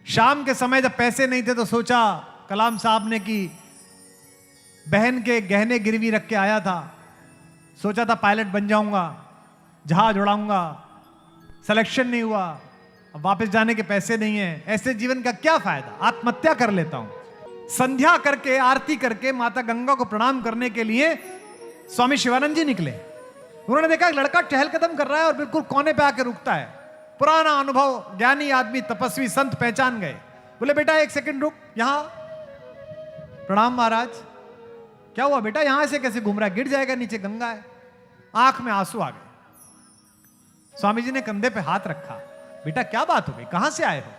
शाम के समय जब पैसे नहीं थे तो सोचा कलाम साहब ने कि बहन के गहने गिरवी रख के आया था, सोचा था पायलट बन जाऊंगा, जहाज उड़ाऊंगा, सिलेक्शन नहीं हुआ, अब वापस जाने के पैसे नहीं है, ऐसे जीवन का क्या फायदा, आत्महत्या कर लेता हूं। संध्या करके आरती करके माता गंगा को प्रणाम करने के लिए स्वामी शिवानंद जी निकले। उन्होंने देखा एक लड़का चहलकदम कर रहा है और बिल्कुल कोने पे आके रुकता है। पुराना अनुभव, ज्ञानी आदमी, तपस्वी संत पहचान गए। बोले बेटा एक सेकंड रुक, यहां प्रणाम महाराज। क्या हुआ बेटा, यहां से कैसे घूम रहा है, गिर जाएगा, नीचे गंगा है। आंख में आंसू आ गए। स्वामी जी ने कंधे पे हाथ रखा। बेटा क्या बात हो गई, कहां से आए हो?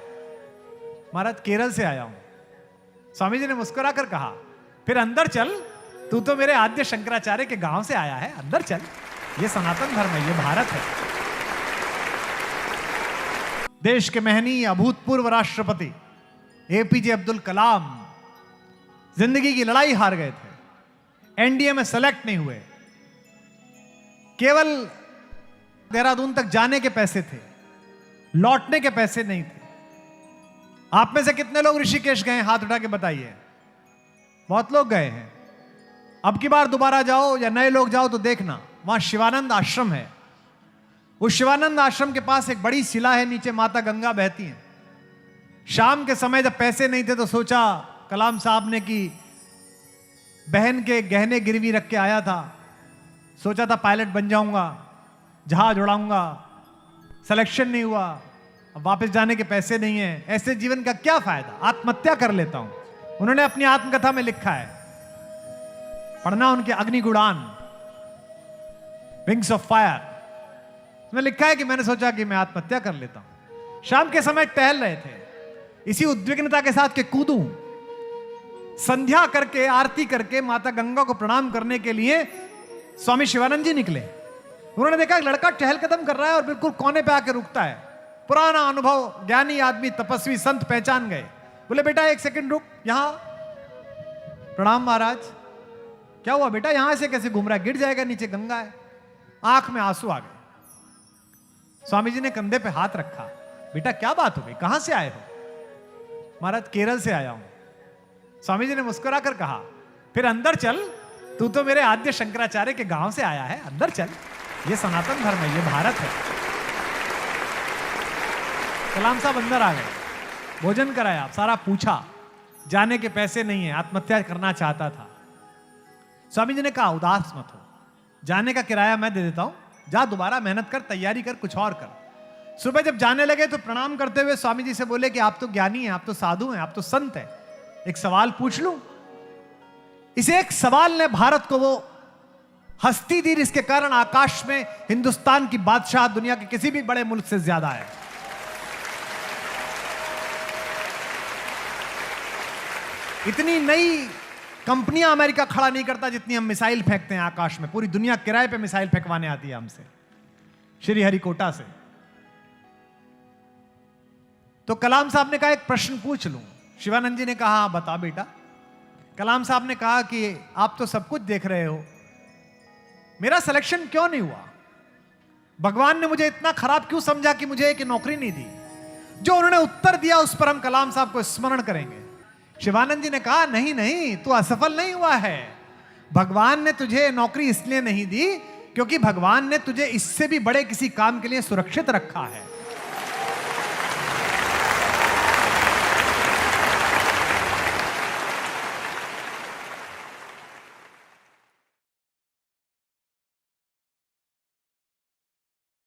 महाराज केरल से आया हूं। स्वामी जी ने मुस्कुरा कर कहा फिर अंदर चल, तू तो मेरे आद्य शंकराचार्य के गांव से आया है, अंदर चल, ये सनातन धर्म है, ये भारत है। देश के महनीय अभूतपूर्व राष्ट्रपति एपीजे अब्दुल कलाम जिंदगी की लड़ाई हार गए थे, एनडीए में सेलेक्ट नहीं हुए, केवल देहरादून तक जाने के पैसे थे, लौटने के पैसे नहीं थे। आप में से कितने लोग ऋषिकेश गए, हाथ उठा के बताइए। बहुत लोग गए हैं। अब की बार दोबारा जाओ या नए लोग जाओ तो देखना, वहां शिवानंद आश्रम है। उस शिवानंद आश्रम के पास एक बड़ी शिला है, नीचे माता गंगा बहती है। शाम के समय जब पैसे नहीं थे तो सोचा कलाम साहब ने कि बहन के गहने गिरवी रख के आया था, सोचा था पायलट बन जाऊंगा, जहाज उड़ाऊंगा, सिलेक्शन नहीं हुआ, अब वापस जाने के पैसे नहीं है, ऐसे जीवन का क्या फायदा, आत्महत्या कर लेता हूं। उन्होंने अपनी आत्मकथा में लिखा है, पढ़ना उनके अग्निगुणान, विंग्स ऑफ फायर में लिखा है कि मैंने सोचा कि मैं आत्महत्या कर लेता हूं। शाम के समय टहल रहे थे, इसी उद्विग्नता के साथ के कूदूं, संध्या करके आरती करके माता गंगा को प्रणाम करने के लिए स्वामी शिवानंद जी निकले। उन्होंने देखा एक लड़का चहलकदम कर रहा है और बिल्कुल कोने पे आके रुकता है। पुराना अनुभव, ज्ञानी आदमी, तपस्वी संत पहचान गए। बोले बेटा एक सेकंड रुक, यहां प्रणाम महाराज। क्या हुआ बेटा, यहां से कैसे घूम रहा है, गिर जाएगा, नीचे गंगा है। आंख में आंसू आ गए। स्वामी जी ने कंधे पे हाथ रखा। बेटा क्या बात हो गई, कहां से आए हो? महाराज केरल से आया हूं। स्वामी जी ने मुस्कुरा कर कहा फिर अंदर चल, तू तो मेरे आद्य शंकराचार्य के गांव से आया है, अंदर चल, ये सनातन धर्म है, ये भारत है। कलाम साहब अंदर आ गए, भोजन कराया, सारा पूछा, जाने के पैसे नहीं है, आत्महत्या करना चाहता था। स्वामी जी ने कहा उदास मत हो, जाने का किराया मैं दे देता हूं, जा दोबारा मेहनत कर, तैयारी कर, कुछ और कर। सुबह जब जाने लगे तो प्रणाम करते हुए स्वामी जी से बोले कि आप तो ज्ञानी हैं, आप तो साधु हैं, आप तो संत हैं, एक सवाल पूछ लूं? इस एक सवाल ने भारत को वो हस्ती दी जिसके कारण आकाश में हिंदुस्तान की बादशाह दुनिया के किसी भी बड़े मुल्क से ज्यादा है। इतनी नई कंपनियां अमेरिका खड़ा नहीं करता जितनी हम मिसाइल फेंकते हैं आकाश में। पूरी दुनिया किराए पे मिसाइल फेंकवाने आती है हमसे, श्रीहरिकोटा से। तो कलाम साहब ने कहा एक प्रश्न पूछ लूं? शिवानंद जी ने कहा हाँ बता बेटा। कलाम साहब ने कहा कि आप तो सब कुछ देख रहे हो, मेरा सिलेक्शन क्यों नहीं हुआ? भगवान ने मुझे इतना खराब क्यों समझा कि मुझे एक नौकरी नहीं दी? जो उन्होंने उत्तर दिया उस पर हम कलाम साहब को स्मरण करेंगे। शिवानंद जी ने कहा नहीं नहीं, तू असफल नहीं हुआ है। भगवान ने तुझे नौकरी इसलिए नहीं दी क्योंकि भगवान ने तुझे इससे भी बड़े किसी काम के लिए सुरक्षित रखा है।